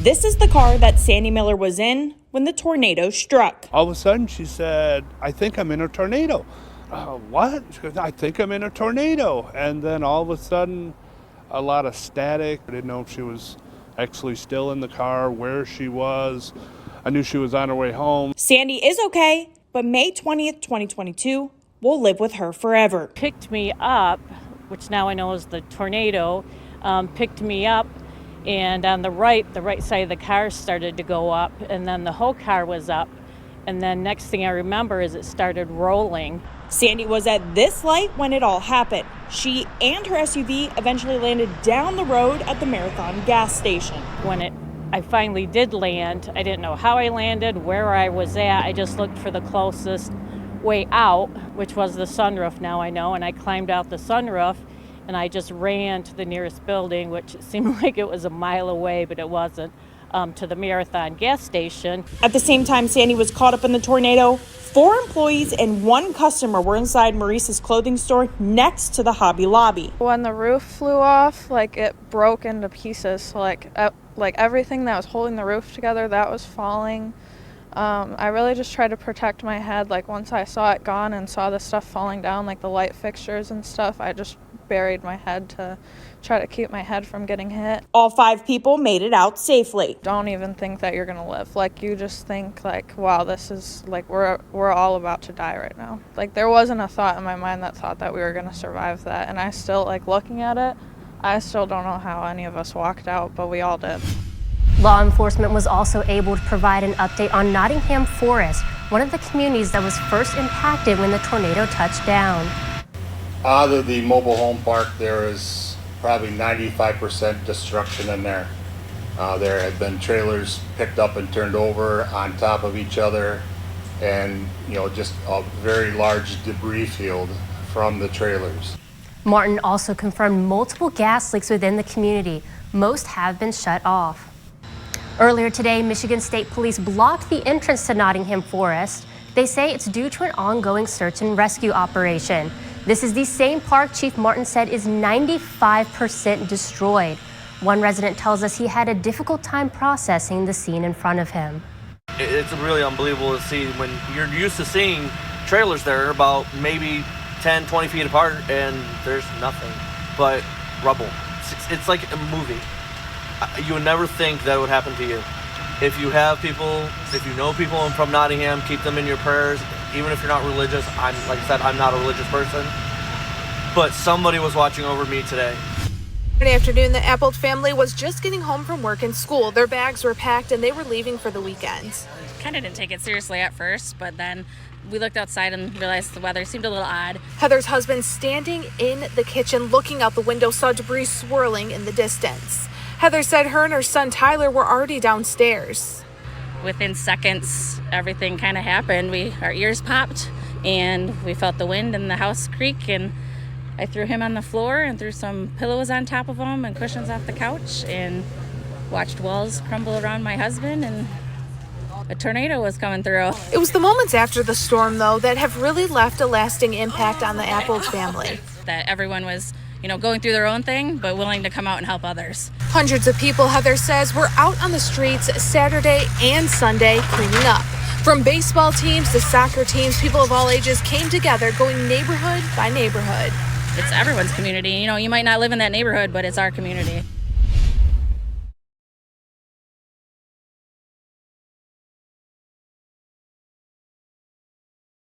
This is the car that Sandy Miller was in when the tornado struck. All of a sudden she said, "I think I'm in a tornado." What? She goes, "I think I'm in a tornado." And then all of a sudden, a lot of static. I didn't know if she was actually still in the car, where she was. I knew she was on her way home. Sandy is okay, but May 20th, 2022 will live with her forever. Picked me up, which now I know is the tornado, picked me up, and on the right side of the car started to go up, and then the whole car was up. And then next thing I remember is it started rolling. Sandy was at this light when it all happened. She and her SUV eventually landed down the road at the Marathon gas station. When I finally did land, I didn't know how I landed, where I was at. I just looked for the closest way out, which was the sunroof, now I know, and I climbed out the sunroof and I just ran to the nearest building, which seemed like it was a mile away, but it wasn't, to the Marathon gas station. At the same time Sandy was caught up in the tornado, 4 employees and 1 customer were inside Maurice's clothing store next to the Hobby Lobby. When the roof flew off, it broke into pieces. So everything that was holding the roof together, that was falling. I really just tried to protect my head. Once I saw it gone and saw the stuff falling down, the light fixtures and stuff, I just buried my head to try to keep my head from getting hit. All 5 people made it out safely. Don't even think that you're gonna live. You just think wow, this is we're all about to die right now. There wasn't a thought in my mind that thought that we were gonna survive that. And I still, looking at it, I still don't know how any of us walked out, but we all did. Law enforcement was also able to provide an update on Nottingham Forest, one of the communities that was first impacted when the tornado touched down. Out of the mobile home park, there is probably 95% destruction in there. There have been trailers picked up and turned over on top of each other, and just a very large debris field from the trailers. Martin also confirmed multiple gas leaks within the community. Most have been shut off. Earlier today, Michigan State Police blocked the entrance to Nottingham Forest. They say it's due to an ongoing search and rescue operation. This is the same park Chief Martin said is 95% destroyed. One resident tells us he had a difficult time processing the scene in front of him. It's really unbelievable to see when you're used to seeing trailers there about maybe 10, 20 feet apart, and there's nothing but rubble. It's like a movie. You would never think that would happen to you. If you have people, if you know people from Nottingham, keep them in your prayers. Even if you're not religious, like I said, I'm not a religious person, but somebody was watching over me today. Good afternoon. The Appold family was just getting home from work and school. Their bags were packed and they were leaving for the weekend. Kind of didn't take it seriously at first, but then we looked outside and realized the weather seemed a little odd. Heather's husband, standing in the kitchen looking out the window, saw debris swirling in the distance. Heather said her and her son Tyler were already downstairs. Within seconds, everything kind of happened. Our ears popped and we felt the wind and the house creak, and I threw him on the floor and threw some pillows on top of him and cushions off the couch and watched walls crumble around my husband, and a tornado was coming through. It was the moments after the storm, though, that have really left a lasting impact on the Appold family. That everyone was, going through their own thing, but willing to come out and help others. Hundreds of people, Heather says, were out on the streets Saturday and Sunday cleaning up. From baseball teams to soccer teams, people of all ages came together, going neighborhood by neighborhood. It's everyone's community. You might not live in that neighborhood, but it's our community.